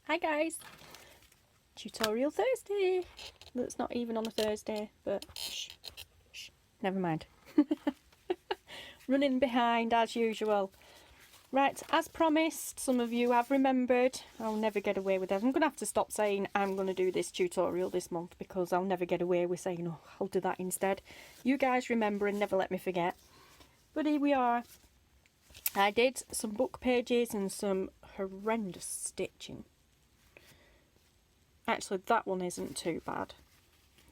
Hi guys! Tutorial Thursday! That's not even on a Thursday, but shh, never mind. Running behind as usual. Right, as promised, some of you have remembered. I'll never get away with it. I'm going to have to stop saying I'm going to do this tutorial this month because I'll never get away with saying, oh, I'll do that instead. You guys remember and never let me forget. But here we are. I did some book pages and some horrendous stitching. Actually, that one isn't too bad.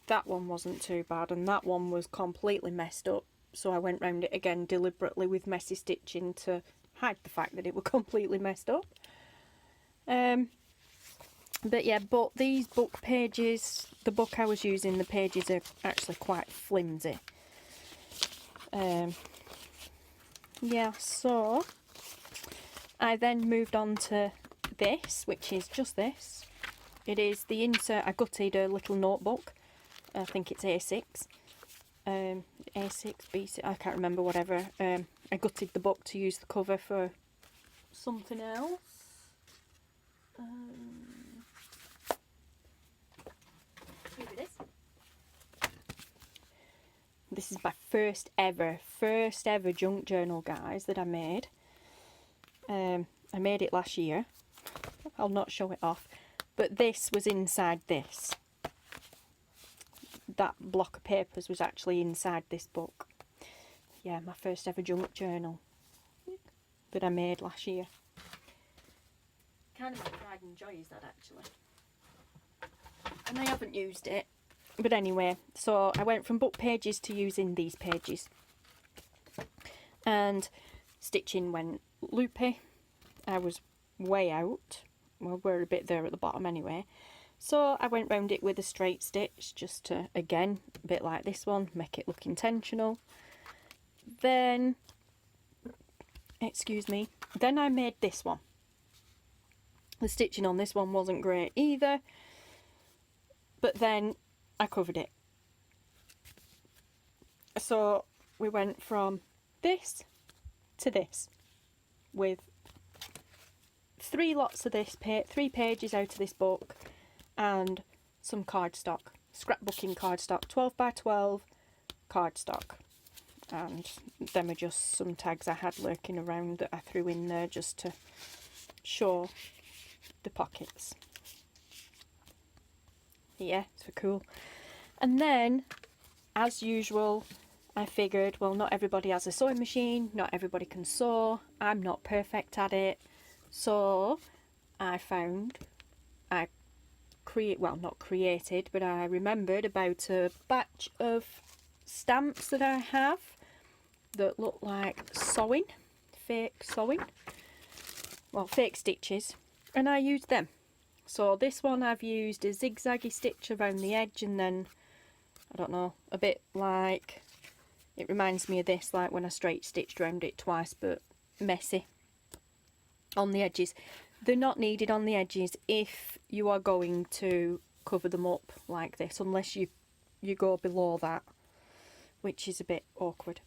That one wasn't too bad, and that one was completely messed up. So I went round it again deliberately with messy stitching to hide the fact that it was completely messed up. But yeah, but these book pages, the book I was using, the pages are actually quite flimsy. Yeah, so I then moved on to this, which is just this. It is the insert. I gutted a little notebook. I think it's A6. A6, B6, I can't remember, whatever. I gutted the book to use the cover for something else. Here it is. This is my first ever junk journal, guys, that I made. I made it last year. I'll not show it off. But this was inside this. That block of papers was actually inside this book. Yeah, my first ever junk journal that I made last year. Kind of my pride and joy is that, actually. And I haven't used it. But anyway, so I went from book pages to using these pages. And stitching went loopy. I was way out. Well, we're a bit there at the bottom anyway. So I went round it with a straight stitch just to, again, a bit like this one, make it look intentional. Then, excuse me, then I made this one. The stitching on this one wasn't great either, but then I covered it. So we went from this to this with 3 lots of this, 3 pages out of this book, and some cardstock, scrapbooking cardstock, 12 by 12 cardstock. And them are just some tags I had lurking around that I threw in there just to show the pockets. Yeah, so cool. And then, as usual, I figured, well, not everybody has a sewing machine, not everybody can sew, I'm not perfect at it. So I remembered about a batch of stamps that I have that look like sewing, fake sewing, well, fake stitches, and I used them. So this one I've used a zigzaggy stitch around the edge, and then, I don't know, a bit like, it reminds me of this, like when I straight stitched around it twice, but messy on the edges. They're not needed on the edges if you are going to cover them up like this, unless you go below that, which is a bit awkward.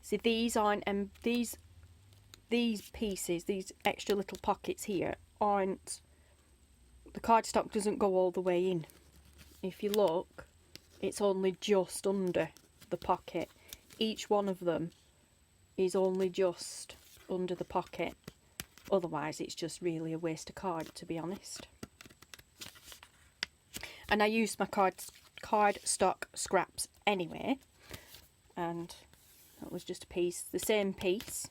See, these aren't, these pieces, these extra little pockets here, aren't, the cardstock doesn't go all the way in. If you look, it's only just under the pocket. Each one of them is only just under the pocket. Otherwise, it's just really a waste of card, to be honest. And I used my cardstock scraps anyway. And that was just a piece, the same piece.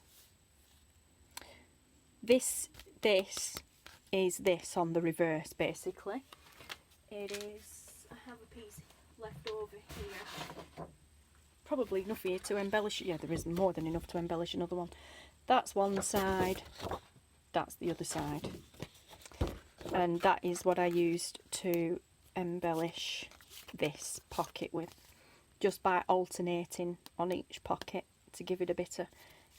This is this on the reverse, basically. It is, I have a piece left over here. Probably enough here to embellish. Yeah, there is more than enough to embellish another one. That's one side. That's the other side, and that is what I used to embellish this pocket with, just by alternating on each pocket to give it a bit of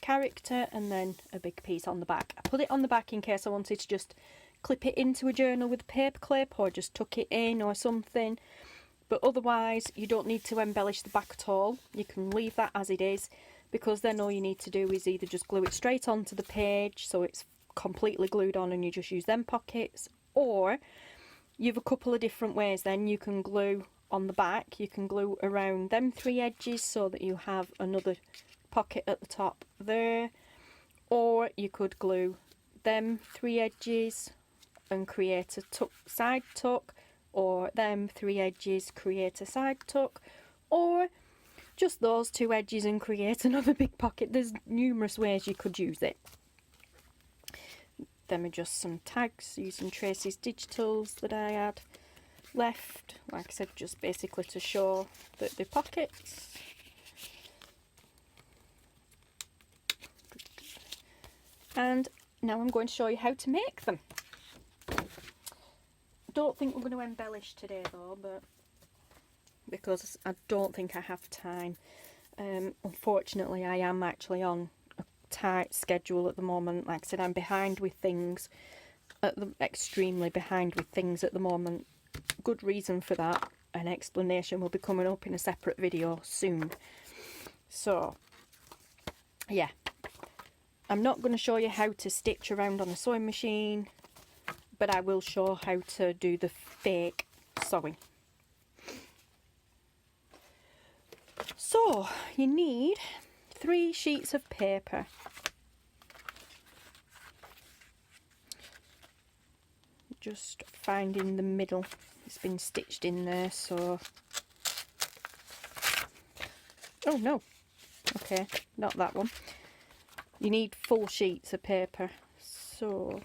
character, and then a big piece on the back. I put it on the back in case I wanted to just clip it into a journal with a paper clip, or just tuck it in or something, but otherwise you don't need to embellish the back at all. You can leave that as it is, because then all you need to do is either just glue it straight onto the page so it's completely glued on and you just use them pockets, Or you've a couple of different ways then. You can glue on the back, you can glue around them 3 edges so that you have another pocket at the top there, or you could glue them 3 edges and create a tuck, side tuck, or them 3 edges create a side tuck, or just those 2 edges and create another big pocket. There's numerous ways you could use it. Them are just some tags using Tracy's Digitals that I had left, like I said, just basically to show that the pockets. And now I'm going to show you how to make them. Don't think we're going to embellish today though, but because I don't think I have time. Unfortunately, I am actually on a tight schedule at the moment. Like I said, I'm behind with things, extremely behind with things at the moment. Good reason for that. An explanation will be coming up in a separate video soon. So, yeah. I'm not going to show you how to stitch around on a sewing machine, but I will show how to do the fake sewing. So, you need 3 sheets of paper. Just finding the middle. It's been stitched in there, so... Oh no! Okay, not that one. You need full sheets of paper, so...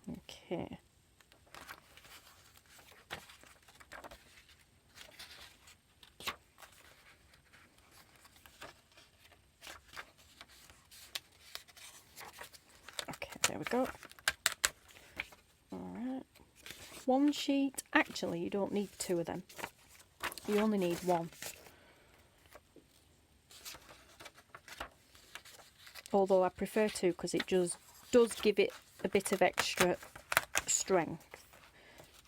Okay. Okay, there we go. Alright. 1 sheet. Actually, you don't need 2 of them. You only need 1. Although I prefer 2 because it just does give it a bit of extra strength.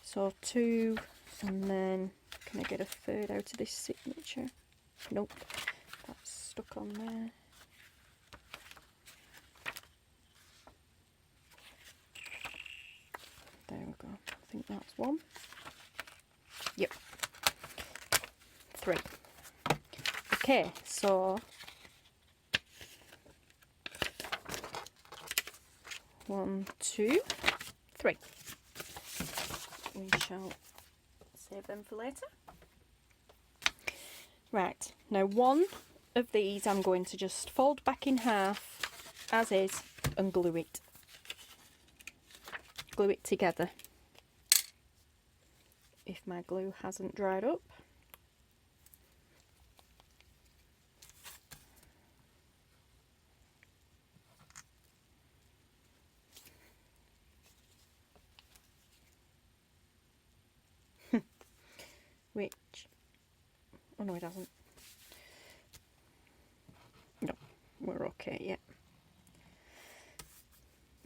So 2, and then can I get a third out of this signature? Nope, that's stuck on there. There we go. I think that's 1. Yep. 3. Okay, so 1, 2, 3. We shall save them for later. Right, now 1 of these I'm going to just fold back in half as is and glue it. Glue it together. If my glue hasn't dried up. Which, oh no it hasn't. No, we're okay, yeah.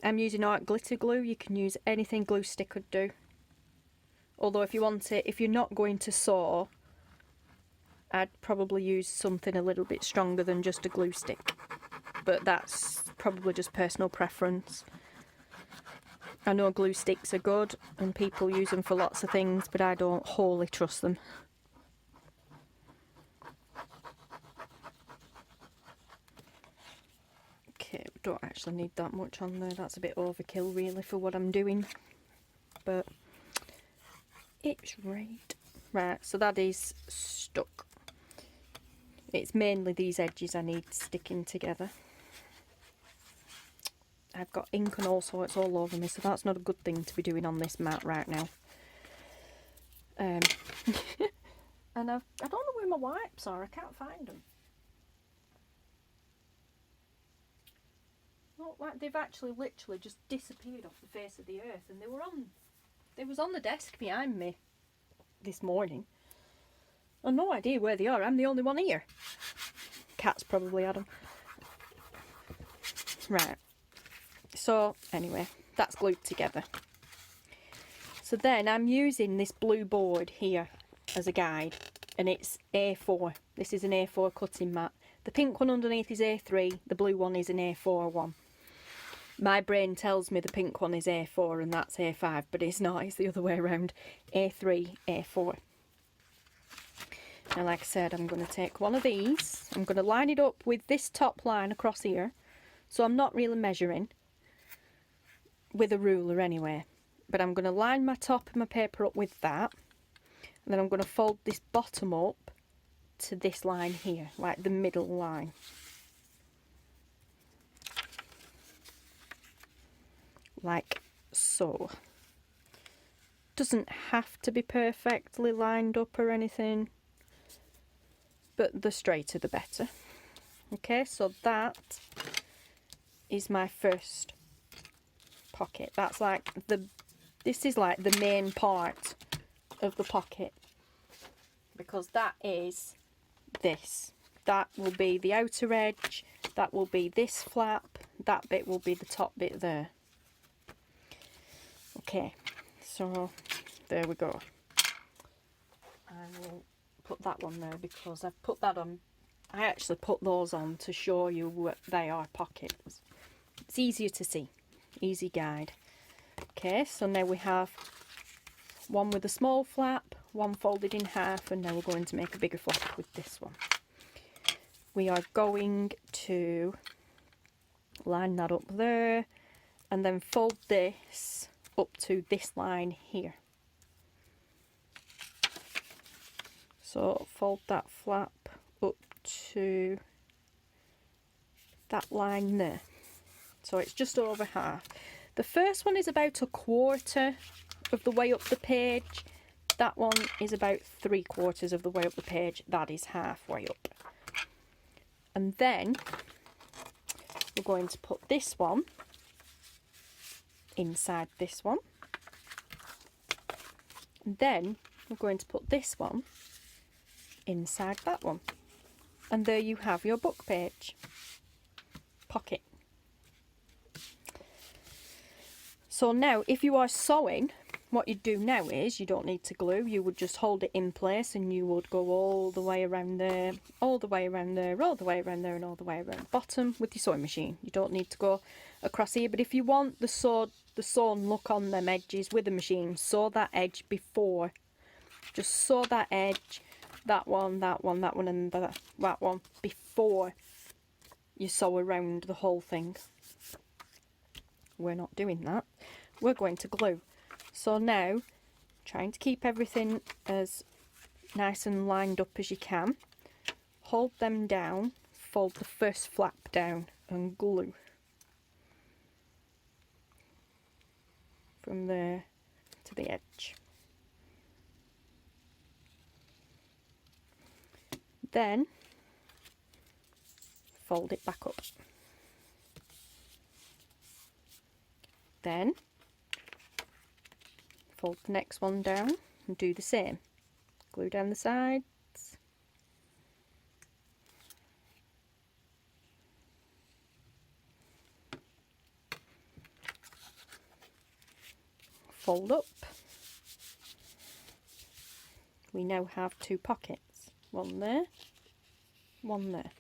I'm using art glitter glue. You can use anything glue stick would do. Although if you want it, if you're not going to sew, I'd probably use something a little bit stronger than just a glue stick. But that's probably just personal preference. I know glue sticks are good and people use them for lots of things, but I don't wholly trust them. Okay, we don't actually need that much on there. That's a bit overkill really for what I'm doing. But it's right. Right, so that is stuck. It's mainly these edges I need sticking together. I've got ink and all sorts all over me, so that's not a good thing to be doing on this mat right now. And I don't know where my wipes are. I can't find them. Look like they've actually literally just disappeared off the face of the earth, and they was on the desk behind me this morning. I've no idea where they are. I'm the only one here. Cat's probably had them. Right. So anyway, that's glued together. So then I'm using this blue board here as a guide, and it's A4. This is an A4 cutting mat. The pink one underneath is A3, the blue one is an A4 one. My brain tells me the pink one is A4 and that's A5, but it's not, it's the other way around. A3, A4. Now, like I said, I'm going to take one of these. I'm going to line it up with this top line across here. So I'm not really measuring with a ruler anyway. But I'm going to line my top of my paper up with that. And then I'm going to fold this bottom up to this line here, like the middle line. Like so. Doesn't have to be perfectly lined up or anything, but the straighter the better. Okay, so that is my first pocket. That's like this is like the main part of the pocket, because that is this. That will be the outer edge, that will be this flap, that bit will be the top bit there. Okay, so there we go. I will put that one there because I've put that on. I actually put those on to show you what they are pockets. It's easier to see, easy guide. Okay, so now we have one with a small flap, one folded in half, and now we're going to make a bigger flap with this one. We are going to line that up there and then fold this up to this line here. So fold that flap up to that line there. So it's just over half. The first one is about 1/4 of the way up the page. That one is about 3/4 of the way up the page. That is halfway up. And then we're going to put this one inside this one. And then we're going to put this one inside that one. And there you have your book page pocket. So now, if you are sewing, what you do now is, you don't need to glue, you would just hold it in place and you would go all the way around there, all the way around there, all the way around there, and all the way around the bottom with your sewing machine. You don't need to go across here, but if you want the sewn look on them edges with the machine, sew that edge before. Just sew that edge, that one, that one, that one, and that one before you sew around the whole thing. We're not doing that. We're going to glue. So now, trying to keep everything as nice and lined up as you can. Hold them down, fold the first flap down and glue. From there to the edge. Then, fold it back up. Then, fold the next one down and do the same. Glue down the sides. Fold up. We now have 2 pockets. One there, one there.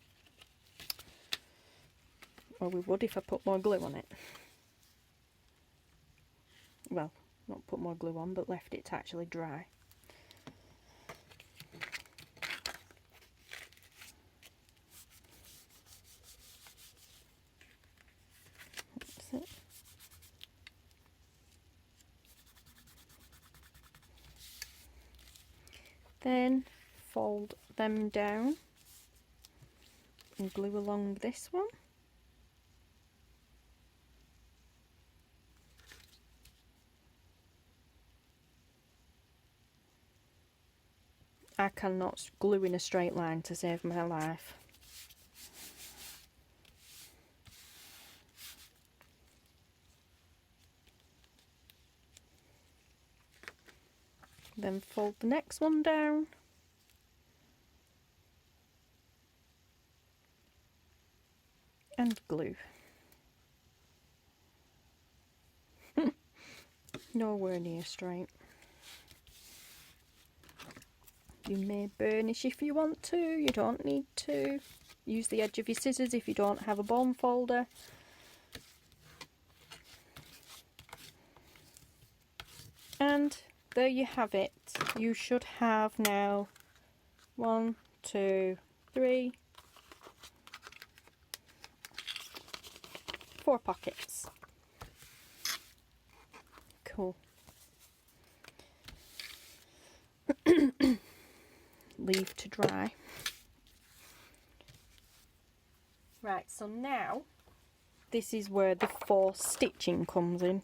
Or we would if I put more glue on it. Well, not put more glue on, but left it to actually dry. That's it. Then fold them down and glue along this one. I cannot glue in a straight line to save my life. Then fold the next one down. And glue. Nowhere near straight. You may burnish if you want to, you don't need to. Use the edge of your scissors if you don't have a bone folder. And there you have it. You should have now 1, 2, 3, 4 pockets. Cool. Leave to dry. Right, so now this is where the forced stitching comes in.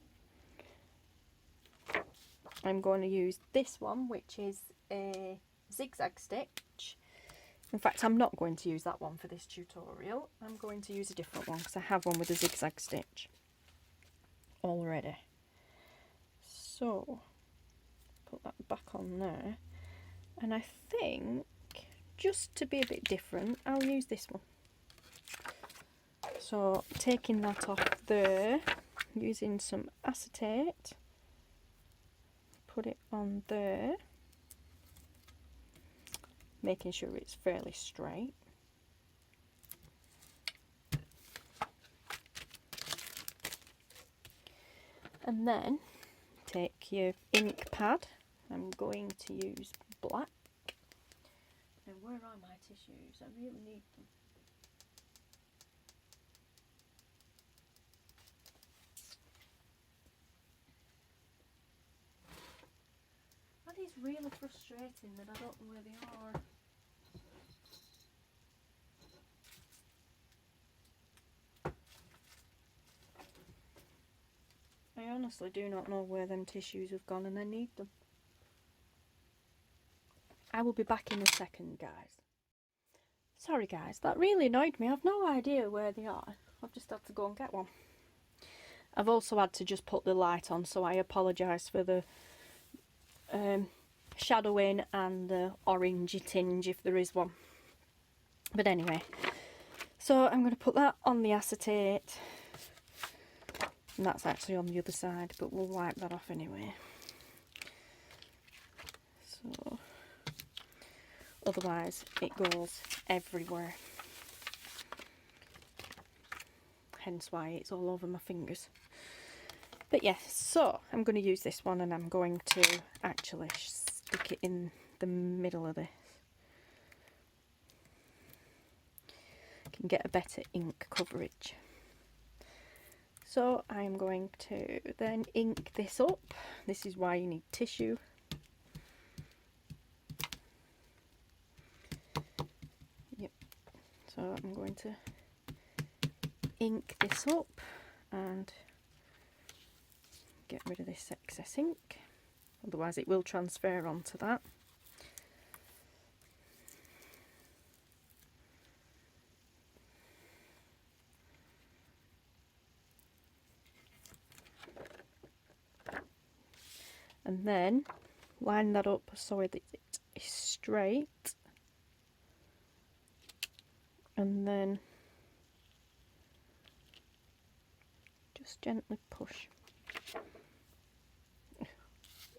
I'm going to use this one, which is a zigzag stitch. In fact, I'm not going to use that one for this tutorial. I'm going to use a different one because I have one with a zigzag stitch already. So, put that back on there. And I think, just to be a bit different, I'll use this one. So, taking that off there, using some acetate. Put it on there, making sure it's fairly straight. And then take your ink pad. I'm going to use black. Now, where are my tissues? I really need them. That is really frustrating that I don't know where they are. I honestly do not know where them tissues have gone and I need them. I will be back in a second, guys. Sorry guys, that really annoyed me. I've no idea where they are. I've just had to go and get one. I've also had to just put the light on, so I apologise for the shadowing and the orangey tinge if there is one. But anyway, so I'm going to put that on the acetate. And that's actually on the other side, but we'll wipe that off anyway. So, otherwise it goes everywhere. Hence why it's all over my fingers. But yes, so I'm going to use this one and I'm going to actually stick it in the middle of this. Can get a better ink coverage. So I'm going to then ink this up. This is why you need tissue. Yep. So I'm going to ink this up and get rid of this excess ink. Otherwise it will transfer onto that. And then line that up so that it is straight, and then just gently push.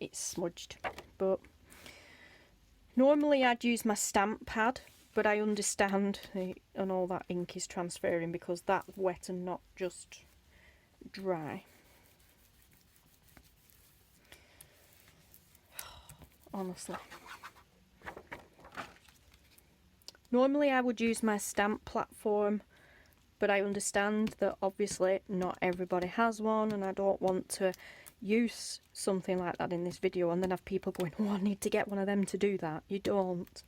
It's smudged, but normally I'd use my stamp pad, but I understand and all that ink is transferring because that's wet and not just dry. Honestly. Normally I would use my stamp platform, but I understand that obviously not everybody has one and I don't want to use something like that in this video and then have people going, oh, I need to get one of them to do that. You don't.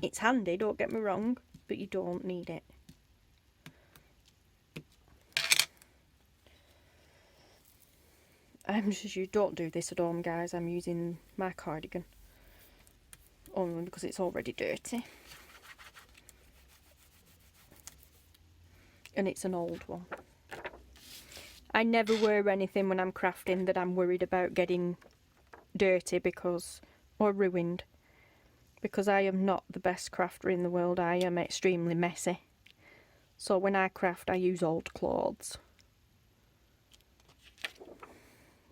It's handy, don't get me wrong, but you don't need it. You don't do this at home, guys. I'm using my cardigan only because it's already dirty and it's an old one. I never wear anything when I'm crafting that I'm worried about getting dirty or ruined, because I am not the best crafter in the world. I am extremely messy, so when I craft I use old clothes.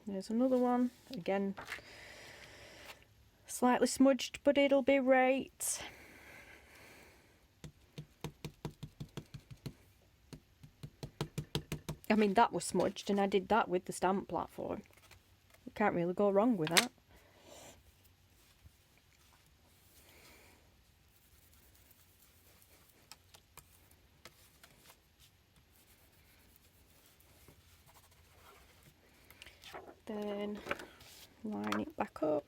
There's another one, again slightly smudged, but it'll be right. I mean, that was smudged, and I did that with the stamp platform. You can't really go wrong with that. Then line it back up.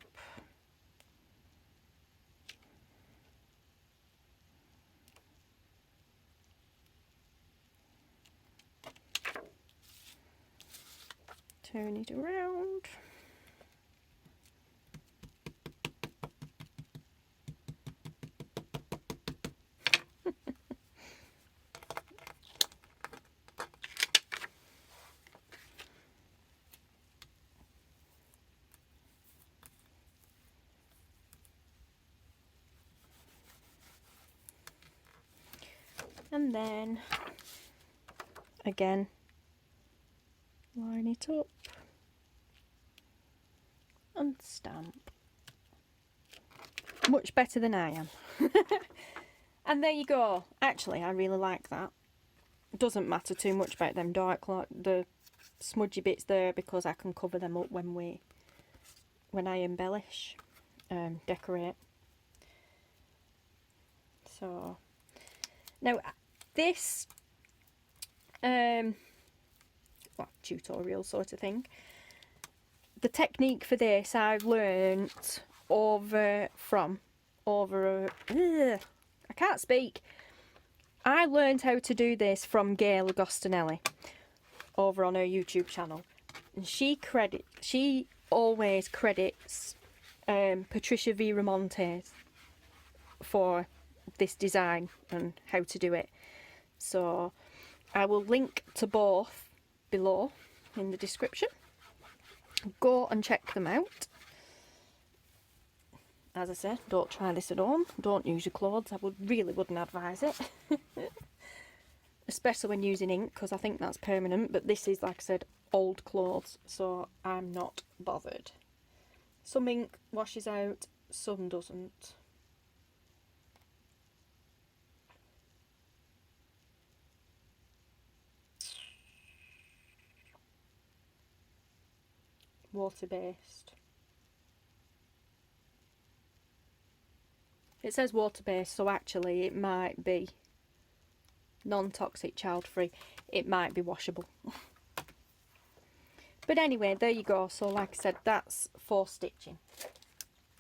Turn it around. And then again, line it up and stamp. Much better than I am. And there you go. Actually, I really like that. It doesn't matter too much about them dark, like the smudgy bits there, because I can cover them up when I embellish, decorate. So now this well, tutorial sort of thing, the technique for this I've learnt I can't speak. I learned how to do this from Gayle Agostinelli over on her YouTube channel, and she always credits Patricia Viramontes for this design and how to do it. So I will link to both below in the description. Go and check them out. As I said, don't try this at home. Don't use your clothes. I really wouldn't advise it. Especially when using ink, because I think that's permanent. But this is, like I said, old clothes, so I'm not bothered. Some ink washes out, some doesn't. Water-based. It says water-based, so actually it might be non-toxic, child-free. It might be washable. But anyway, there you go. So like I said, that's for stitching.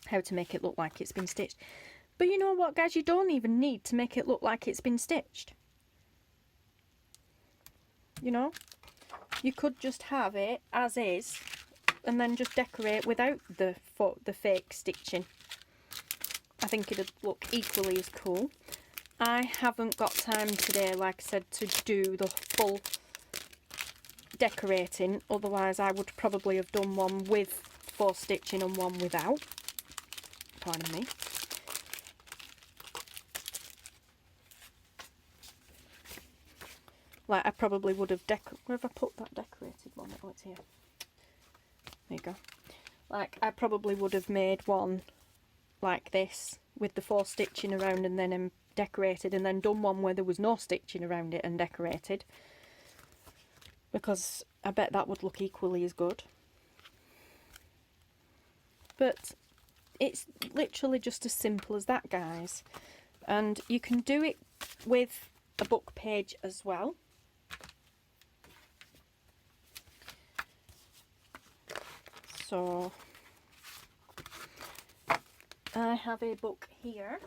How to make it look like it's been stitched. But you know what, guys? You don't even need to make it look like it's been stitched. You know? You could just have it as is and then just decorate without the fake stitching. I think it'd look equally as cool. I haven't got time today, like I said, to do the full decorating. Otherwise, I would probably have done one with faux stitching and one without. Pardon me. Like, I probably would have where have I put that decorated one? Oh, it's here. There you go. Like, I probably would have made one like this with the faux stitching around and then decorated, and then done one where there was no stitching around it and decorated, because I bet that would look equally as good. But it's literally just as simple as that, guys, and you can do it with a book page as well. So I have a book here,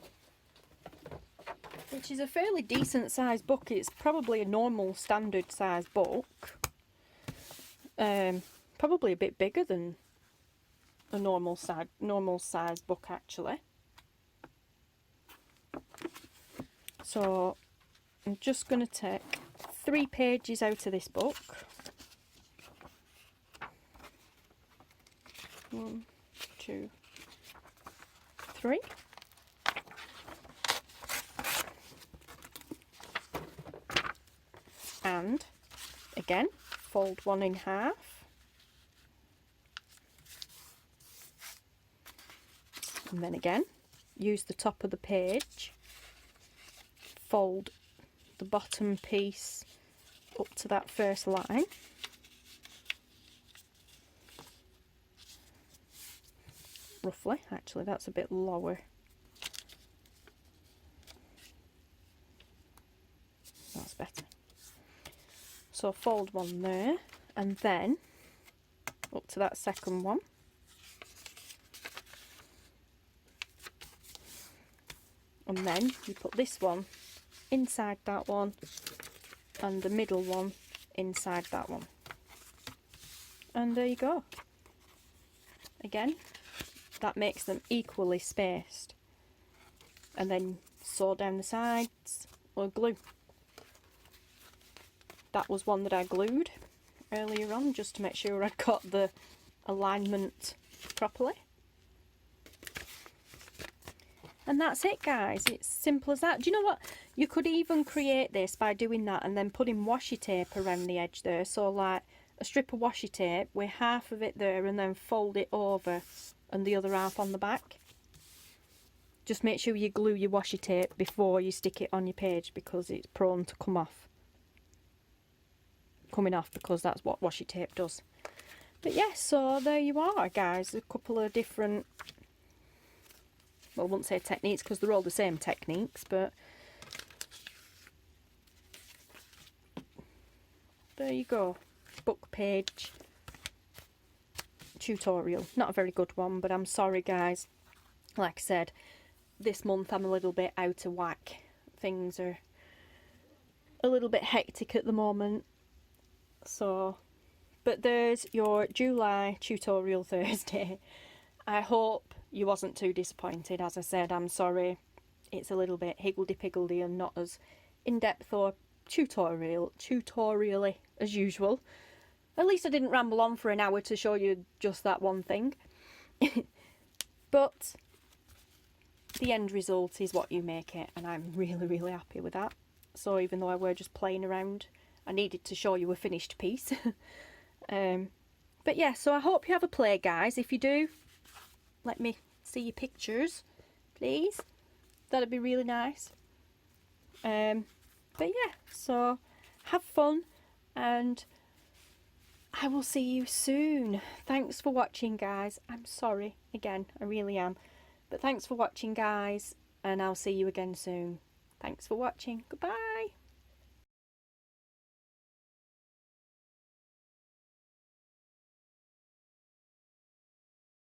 which is a fairly decent sized book. It's probably a normal standard size book. Probably a bit bigger than a normal size book, actually. So I'm just going to take 3 pages out of this book. 1, 2, 3. And again, fold one in half. And then again, use the top of the page, fold the bottom piece up to that first line. Roughly, actually that's a bit lower. That's better. So fold one there, and then up to that second one. And then you put this one inside that one, and the middle one inside that one. And there you go. Again, that makes them equally spaced. And then sew down the sides or glue. That was one that I glued earlier on just to make sure I got the alignment properly. And that's it, guys. It's simple as that. Do you know what? You could even create this by doing that and then putting washi tape around the edge there. So like a strip of washi tape with half of it there and then fold it over and the other half on the back. Just make sure you glue your washi tape before you stick it on your page because it's prone to coming off because that's what washi tape does. But yeah, so there you are, guys. A couple of different, well, I wouldn't say techniques because they're all the same techniques, but there you go. Book page tutorial. Not a very good one, but I'm sorry, guys. Like I said, this month I'm a little bit out of whack. Things are a little bit hectic at the moment. So, but there's your July tutorial Thursday. I hope you wasn't too disappointed. As I said, I'm sorry. It's a little bit higgledy-piggledy and not as in-depth or tutorially as usual. At least I didn't ramble on for an hour to show you just that one thing. But the end result is what you make it, and I'm really, really happy with that. So even though I were just playing around, I needed to show you a finished piece. But yeah, so I hope you have a play, guys. If you do, let me see your pictures, please. That'd be really nice. But yeah, so have fun, and I will see you soon. Thanks for watching, guys. I'm sorry again, I really am. But thanks for watching, guys, and I'll see you again soon. Thanks for watching. Goodbye.